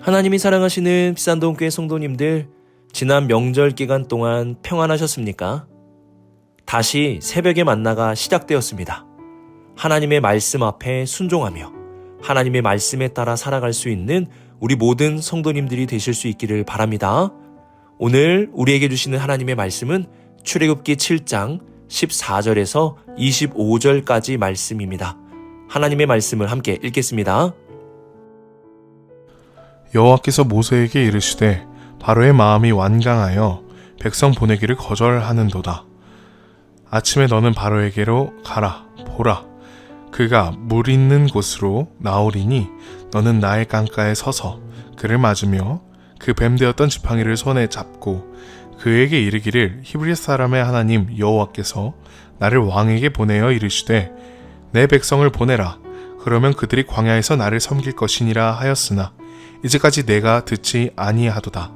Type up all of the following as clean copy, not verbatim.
하나님이 사랑하시는 비산동교회 성도님들, 지난 명절 기간 동안 평안하셨습니까? 다시 새벽의 만나가 시작되었습니다. 하나님의 말씀 앞에 순종하며 하나님의 말씀에 따라 살아갈 수 있는 우리 모든 성도님들이 되실 수 있기를 바랍니다. 오늘 우리에게 주시는 하나님의 말씀은 출애굽기 7장 14절에서 25절까지 말씀입니다. 하나님의 말씀을 함께 읽겠습니다. 여호와께서 모세에게 이르시되 바로의 마음이 완강하여 백성 보내기를 거절하는도다. 아침에 너는 바로에게로 가라. 보라, 그가 물 있는 곳으로 나오리니 너는 나의 강가에 서서 그를 맞으며 그 뱀되었던 지팡이를 손에 잡고 그에게 이르기를 히브리 사람의 하나님 여호와께서 나를 왕에게 보내어 이르시되 내 백성을 보내라. 그러면 그들이 광야에서 나를 섬길 것이니라 하였으나 이제까지 내가 듣지 아니하도다.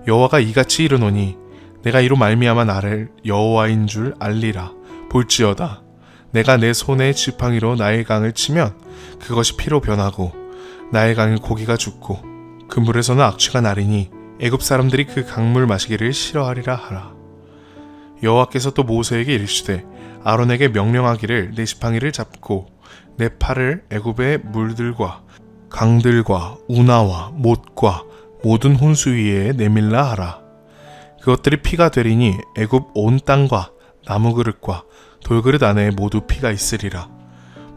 여호와가 이같이 이르노니 내가 이로 말미암아 나를 여호와인 줄 알리라. 볼지어다 내가 내 손에 지팡이로 나의 강을 치면 그것이 피로 변하고 나의 강의 고기가 죽고 그 물에서는 악취가 나리니 애굽 사람들이 그 강물 마시기를 싫어하리라 하라. 여호와께서 또 모세에게 이르시되 아론에게 명령하기를 내 지팡이를 잡고 내 팔을 애굽의 물들과 강들과 운하와 못과 모든 혼수 위에 내밀라 하라. 그것들이 피가 되리니 애굽 온 땅과 나무 그릇과 돌그릇 안에 모두 피가 있으리라.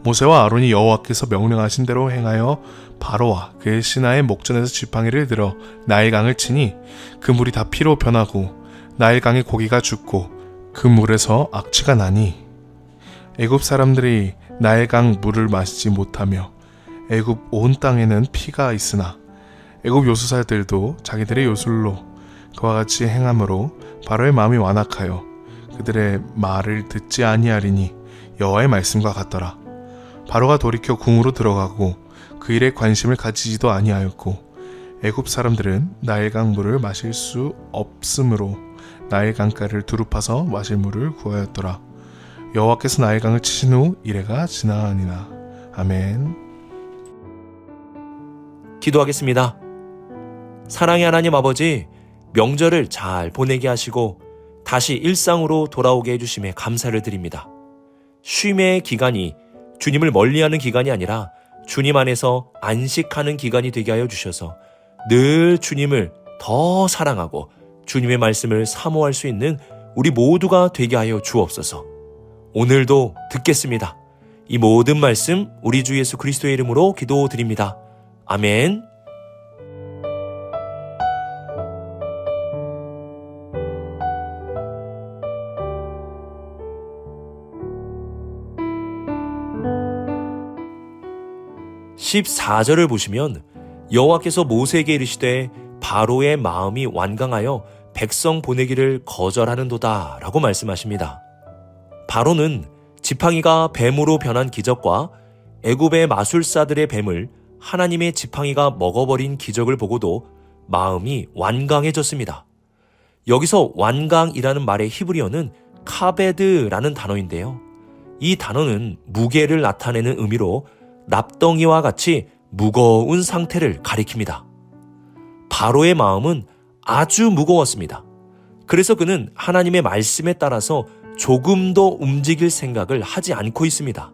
모세와 아론이 여호와께서 명령하신 대로 행하여 바로와 그의 신하의 목전에서 지팡이를 들어 나일 강을 치니 그 물이 다 피로 변하고 나일 강의 고기가 죽고 그 물에서 악취가 나니 애굽 사람들이 나일 강 물을 마시지 못하며 애굽 온 땅에는 피가 있으나 애굽 요술사들도 자기들의 요술로 그와 같이 행함으로 바로의 마음이 완악하여 그들의 말을 듣지 아니하리니 여호와의 말씀과 같더라. 바로가 돌이켜 궁으로 들어가고 그 일에 관심을 가지지도 아니하였고 애굽 사람들은 나일강 물을 마실 수 없으므로 나일강가를 두루 파서 마실 물을 구하였더라. 여호와께서 나일강을 치신 후 이래가 지나가니라. 아멘. 기도하겠습니다. 사랑의 하나님 아버지, 명절을 잘 보내게 하시고 다시 일상으로 돌아오게 해주심에 감사를 드립니다. 쉼의 기간이 주님을 멀리하는 기간이 아니라 주님 안에서 안식하는 기간이 되게 하여 주셔서 늘 주님을 더 사랑하고 주님의 말씀을 사모할 수 있는 우리 모두가 되게 하여 주옵소서. 오늘도 듣겠습니다. 이 모든 말씀 우리 주 예수 그리스도의 이름으로 기도드립니다. 아멘. (14절을) 보시면 여호와께서 모세에게 이르시되 바로의 마음이 완강하여 백성 보내기를 거절하는도다 라고 말씀하십니다. 바로는 지팡이가 뱀으로 변한 기적과 애굽의 마술사들의 뱀을 하나님의 지팡이가 먹어버린 기적을 보고도 마음이 완강해졌습니다. 여기서 완강이라는 말의 히브리어는 카베드라는 단어인데요. 이 단어는 무게를 나타내는 의미로 납덩이와 같이 무거운 상태를 가리킵니다. 바로의 마음은 아주 무거웠습니다. 그래서 그는 하나님의 말씀에 따라서 조금도 움직일 생각을 하지 않고 있습니다.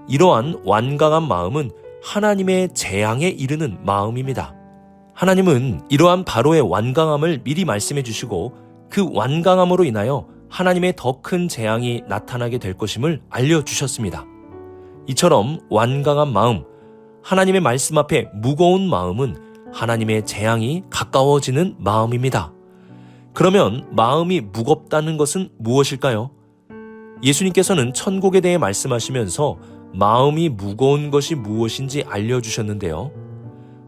이러한 완강한 마음은 하나님의 재앙에 이르는 마음입니다. 하나님은 이러한 바로의 완강함을 미리 말씀해 주시고 그 완강함으로 인하여 하나님의 더 큰 재앙이 나타나게 될 것임을 알려주셨습니다. 이처럼 완강한 마음, 하나님의 말씀 앞에 무거운 마음은 하나님의 재앙이 가까워지는 마음입니다. 그러면 마음이 무겁다는 것은 무엇일까요? 예수님께서는 천국에 대해 말씀하시면서 마음이 무거운 것이 무엇인지 알려주셨는데요.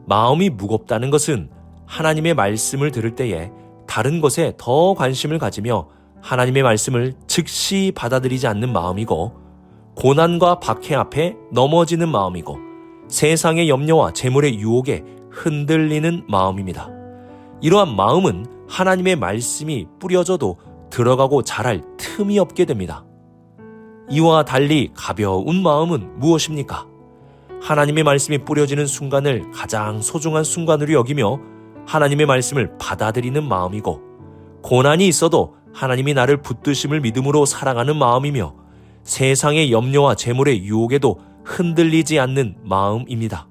마음이 무겁다는 것은 하나님의 말씀을 들을 때에 다른 것에 더 관심을 가지며 하나님의 말씀을 즉시 받아들이지 않는 마음이고 고난과 박해 앞에 넘어지는 마음이고 세상의 염려와 재물의 유혹에 흔들리는 마음입니다. 이러한 마음은 하나님의 말씀이 뿌려져도 들어가고 자랄 틈이 없게 됩니다. 이와 달리 가벼운 마음은 무엇입니까? 하나님의 말씀이 뿌려지는 순간을 가장 소중한 순간으로 여기며 하나님의 말씀을 받아들이는 마음이고, 고난이 있어도 하나님이 나를 붙드심을 믿음으로 사랑하는 마음이며, 세상의 염려와 재물의 유혹에도 흔들리지 않는 마음입니다.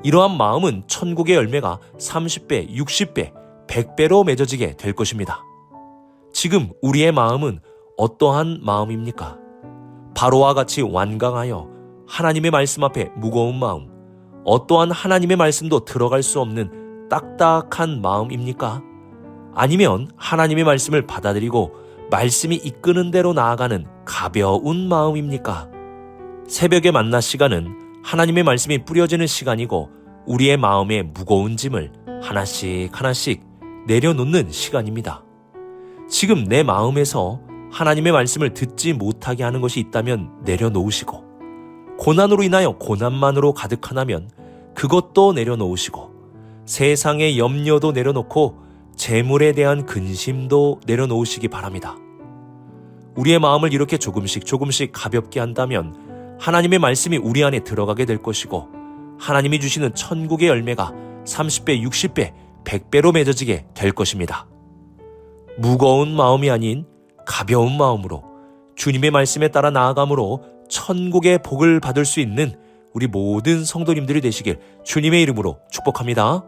이러한 마음은 천국의 열매가 30배, 60배, 100배로 맺어지게 될 것입니다. 지금 우리의 마음은 어떠한 마음입니까? 바로와 같이 완강하여 하나님의 말씀 앞에 무거운 마음, 어떠한 하나님의 말씀도 들어갈 수 없는 딱딱한 마음입니까? 아니면 하나님의 말씀을 받아들이고 말씀이 이끄는 대로 나아가는 가벼운 마음입니까? 새벽의 만나 시간은 하나님의 말씀이 뿌려지는 시간이고, 우리의 마음의 무거운 짐을 하나씩 하나씩 내려놓는 시간입니다. 지금 내 마음에서 하나님의 말씀을 듣지 못하게 하는 것이 있다면 내려놓으시고, 고난으로 인하여 고난만으로 가득하다면 그것도 내려놓으시고, 세상의 염려도 내려놓고 재물에 대한 근심도 내려놓으시기 바랍니다. 우리의 마음을 이렇게 조금씩 가볍게 한다면 하나님의 말씀이 우리 안에 들어가게 될 것이고, 하나님이 주시는 천국의 열매가 30배, 60배, 100배로 맺어지게 될 것입니다. 무거운 마음이 아닌 가벼운 마음으로 주님의 말씀에 따라 나아감으로 천국의 복을 받을 수 있는 우리 모든 성도님들이 되시길 주님의 이름으로 축복합니다.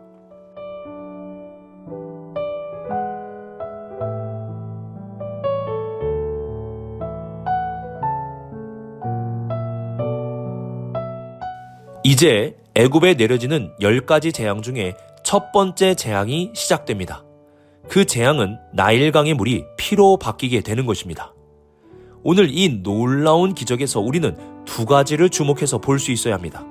이제 애굽에 내려지는 10가지 재앙 중에 첫 번째 재앙이 시작됩니다. 그 재앙은 나일강의 물이 피로 바뀌게 되는 것입니다. 오늘 이 놀라운 기적에서 우리는 두 가지를 주목해서 볼 수 있어야 합니다.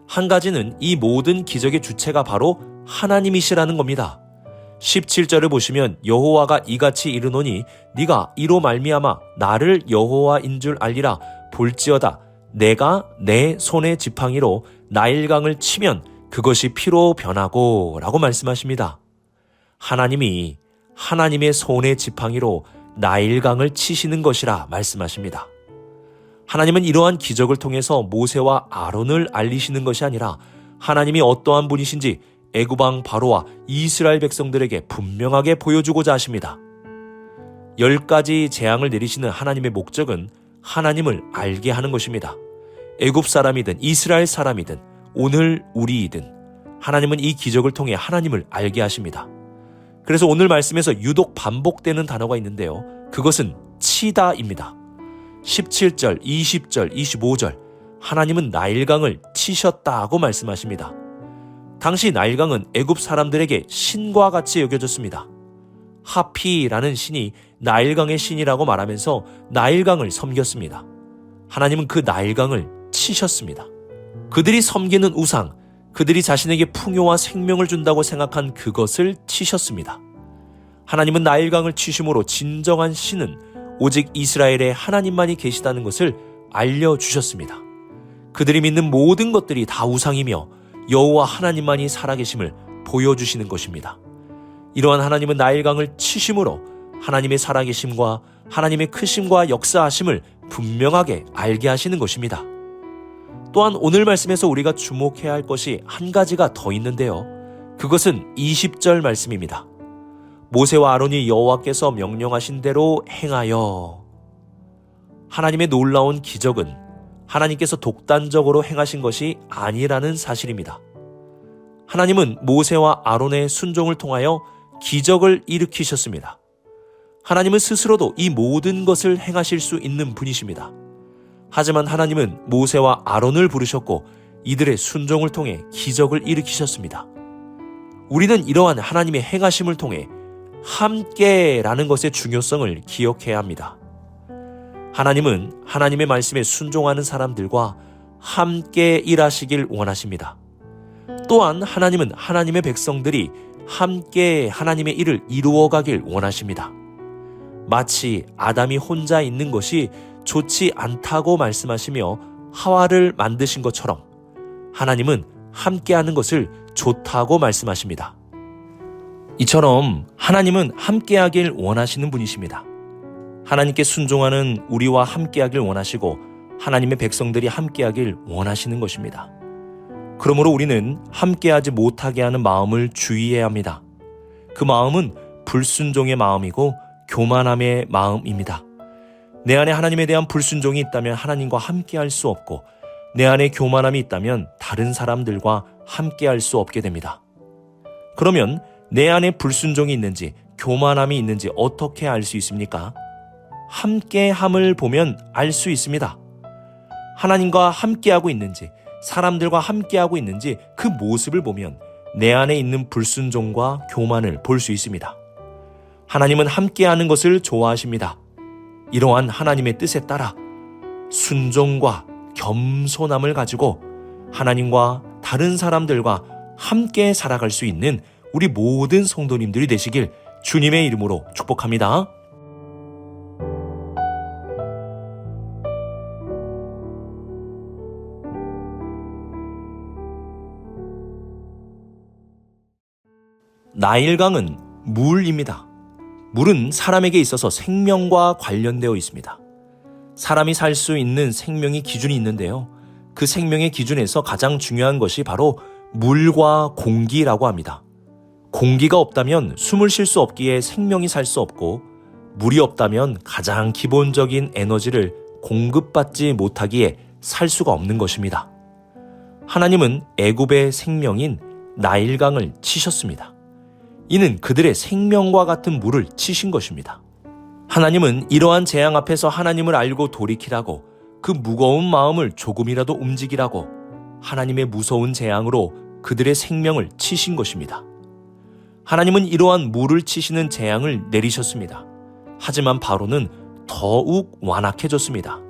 한 가지는 이 모든 기적의 주체가 바로 하나님이시라는 겁니다. 17절을 보시면 여호와가 이같이 이르노니 네가 이로 말미암아 나를 여호와인 줄 알리라. 볼지어다 내가 내 손의 지팡이로 나일강을 치면 그것이 피로 변하고 라고 말씀하십니다. 하나님이 하나님의 손의 지팡이로 나일강을 치시는 것이라 말씀하십니다. 하나님은 이러한 기적을 통해서 모세와 아론을 알리시는 것이 아니라 하나님이 어떠한 분이신지 애굽 왕 바로와 이스라엘 백성들에게 분명하게 보여주고자 하십니다. 10가지 재앙을 내리시는 하나님의 목적은 하나님을 알게 하는 것입니다. 애굽 사람이든 이스라엘 사람이든 오늘 우리이든 하나님은 이 기적을 통해 하나님을 알게 하십니다. 그래서 오늘 말씀에서 유독 반복되는 단어가 있는데요. 그것은 치다입니다. 17절, 20절, 25절 하나님은 나일강을 치셨다고 말씀하십니다. 당시 나일강은 애굽 사람들에게 신과 같이 여겨졌습니다. 하피라는 신이 나일강의 신이라고 말하면서 나일강을 섬겼습니다. 하나님은 그 나일강을 치셨습니다. 그들이 섬기는 우상, 그들이 자신에게 풍요와 생명을 준다고 생각한 그것을 치셨습니다. 하나님은 나일강을 치심으로 진정한 신은 오직 이스라엘에 하나님만이 계시다는 것을 알려주셨습니다. 그들이 믿는 모든 것들이 다 우상이며 여호와 하나님만이 살아계심을 보여주시는 것입니다. 이러한 하나님은 나일강을 치심으로 하나님의 살아계심과 하나님의 크심과 역사하심을 분명하게 알게 하시는 것입니다. 또한 오늘 말씀에서 우리가 주목해야 할 것이 한 가지가 더 있는데요. 그것은 20절 말씀입니다. 모세와 아론이 여호와께서 명령하신 대로 행하여. 하나님의 놀라운 기적은 하나님께서 독단적으로 행하신 것이 아니라는 사실입니다. 하나님은 모세와 아론의 순종을 통하여 기적을 일으키셨습니다. 하나님은 스스로도 이 모든 것을 행하실 수 있는 분이십니다. 하지만 하나님은 모세와 아론을 부르셨고 이들의 순종을 통해 기적을 일으키셨습니다. 우리는 이러한 하나님의 행하심을 통해 함께라는 것의 중요성을 기억해야 합니다. 하나님은 하나님의 말씀에 순종하는 사람들과 함께 일하시길 원하십니다. 또한 하나님은 하나님의 백성들이 함께 하나님의 일을 이루어가길 원하십니다. 마치 아담이 혼자 있는 것이 좋지 않다고 말씀하시며 하와를 만드신 것처럼 하나님은 함께하는 것을 좋다고 말씀하십니다. 이처럼 하나님은 함께하길 원하시는 분이십니다. 하나님께 순종하는 우리와 함께하길 원하시고 하나님의 백성들이 함께하길 원하시는 것입니다. 그러므로 우리는 함께하지 못하게 하는 마음을 주의해야 합니다. 그 마음은 불순종의 마음이고 교만함의 마음입니다. 내 안에 하나님에 대한 불순종이 있다면 하나님과 함께할 수 없고 내 안에 교만함이 있다면 다른 사람들과 함께할 수 없게 됩니다. 그러면 내 안에 불순종이 있는지 교만함이 있는지 어떻게 알 수 있습니까? 함께함을 보면 알 수 있습니다. 하나님과 함께하고 있는지 사람들과 함께하고 있는지 그 모습을 보면 내 안에 있는 불순종과 교만을 볼 수 있습니다. 하나님은 함께하는 것을 좋아하십니다. 이러한 하나님의 뜻에 따라 순종과 겸손함을 가지고 하나님과 다른 사람들과 함께 살아갈 수 있는 우리 모든 성도님들이 되시길 주님의 이름으로 축복합니다. 나일강은 물입니다. 물은 사람에게 있어서 생명과 관련되어 있습니다. 사람이 살 수 있는 생명의 기준이 있는데요. 그 생명의 기준에서 가장 중요한 것이 바로 물과 공기라고 합니다. 공기가 없다면 숨을 쉴 수 없기에 생명이 살 수 없고, 물이 없다면 가장 기본적인 에너지를 공급받지 못하기에 살 수가 없는 것입니다. 하나님은 애굽의 생명인 나일강을 치셨습니다. 이는 그들의 생명과 같은 물을 치신 것입니다. 하나님은 이러한 재앙 앞에서 하나님을 알고 돌이키라고, 그 무거운 마음을 조금이라도 움직이라고 하나님의 무서운 재앙으로 그들의 생명을 치신 것입니다. 하나님은 이러한 물을 치시는 재앙을 내리셨습니다. 하지만 바로는 더욱 완악해졌습니다.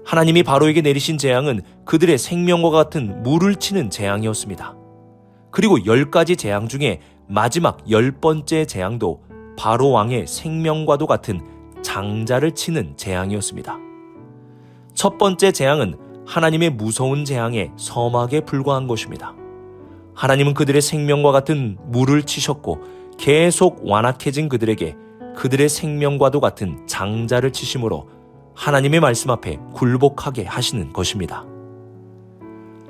하나님이 바로에게 내리신 재앙은 그들의 생명과 같은 물을 치는 재앙이었습니다. 그리고 10가지 재앙 중에 마지막 10번째 재앙도 바로 왕의 생명과도 같은 장자를 치는 재앙이었습니다. 첫 번째 재앙은 하나님의 무서운 재앙에 섬하게 불과한 것입니다. 하나님은 그들의 생명과 같은 물을 치셨고 계속 완악해진 그들에게 그들의 생명과도 같은 장자를 치심으로 하나님의 말씀 앞에 굴복하게 하시는 것입니다.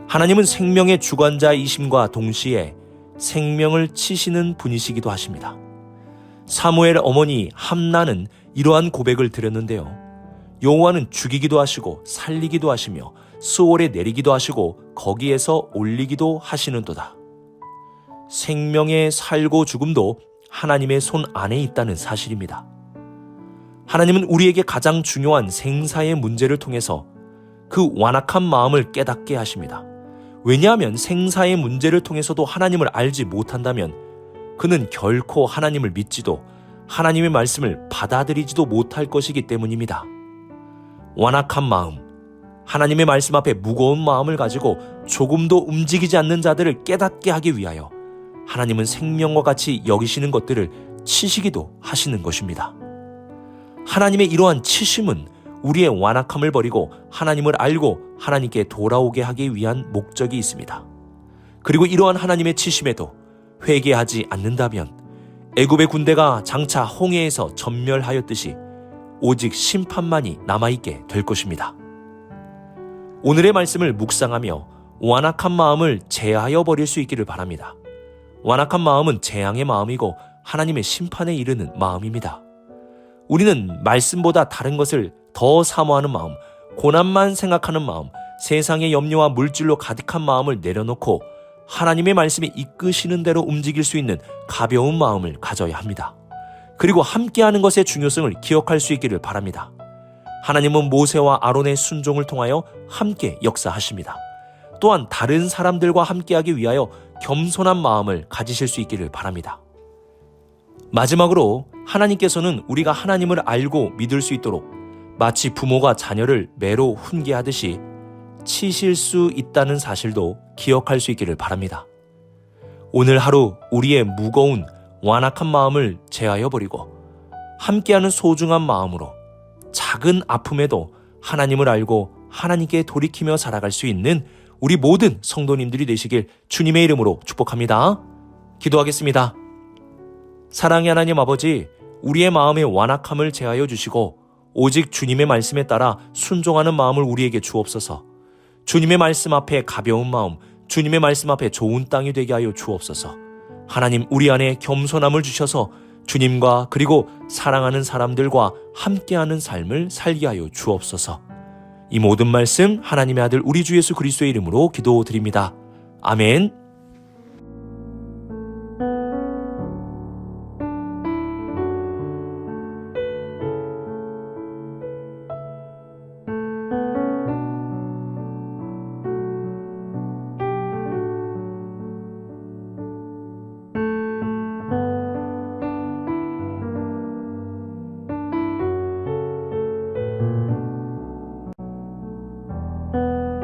하나님은 생명의 주관자이심과 동시에 생명을 치시는 분이시기도 하십니다. 사무엘 어머니 함나는 이러한 고백을 드렸는데요. 여호와는 죽이기도 하시고 살리기도 하시며 수월에 내리기도 하시고 거기에서 올리기도 하시는도다. 생명의 살고 죽음도 하나님의 손 안에 있다는 사실입니다. 하나님은 우리에게 가장 중요한 생사의 문제를 통해서 그 완악한 마음을 깨닫게 하십니다. 왜냐하면 생사의 문제를 통해서도 하나님을 알지 못한다면 그는 결코 하나님을 믿지도 하나님의 말씀을 받아들이지도 못할 것이기 때문입니다. 완악한 마음, 하나님의 말씀 앞에 무거운 마음을 가지고 조금도 움직이지 않는 자들을 깨닫게 하기 위하여 하나님은 생명과 같이 여기시는 것들을 치시기도 하시는 것입니다. 하나님의 이러한 치심은 우리의 완악함을 버리고 하나님을 알고 하나님께 돌아오게 하기 위한 목적이 있습니다. 그리고 이러한 하나님의 치심에도 회개하지 않는다면 애굽의 군대가 장차 홍해에서 전멸하였듯이 오직 심판만이 남아있게 될 것입니다. 오늘의 말씀을 묵상하며 완악한 마음을 제하여 버릴 수 있기를 바랍니다. 완악한 마음은 재앙의 마음이고 하나님의 심판에 이르는 마음입니다. 우리는 말씀보다 다른 것을 더 사모하는 마음, 고난만 생각하는 마음, 세상의 염려와 물질로 가득한 마음을 내려놓고 하나님의 말씀이 이끄시는 대로 움직일 수 있는 가벼운 마음을 가져야 합니다. 그리고 함께하는 것의 중요성을 기억할 수 있기를 바랍니다. 하나님은 모세와 아론의 순종을 통하여 함께 역사하십니다. 또한 다른 사람들과 함께하기 위하여 겸손한 마음을 가지실 수 있기를 바랍니다. 마지막으로 하나님께서는 우리가 하나님을 알고 믿을 수 있도록 마치 부모가 자녀를 매로 훈계하듯이 치실 수 있다는 사실도 기억할 수 있기를 바랍니다. 오늘 하루 우리의 무거운 완악한 마음을 제하여 버리고 함께하는 소중한 마음으로 작은 아픔에도 하나님을 알고 하나님께 돌이키며 살아갈 수 있는 우리 모든 성도님들이 되시길 주님의 이름으로 축복합니다. 기도하겠습니다. 사랑의 하나님 아버지, 우리의 마음의 완악함을 제하여 주시고 오직 주님의 말씀에 따라 순종하는 마음을 우리에게 주옵소서. 주님의 말씀 앞에 가벼운 마음, 주님의 말씀 앞에 좋은 땅이 되게 하여 주옵소서. 하나님, 우리 안에 겸손함을 주셔서 주님과 그리고 사랑하는 사람들과 함께하는 삶을 살게 하여 주옵소서. 이 모든 말씀 하나님의 아들 우리 주 예수 그리스도의 이름으로 기도드립니다. 아멘.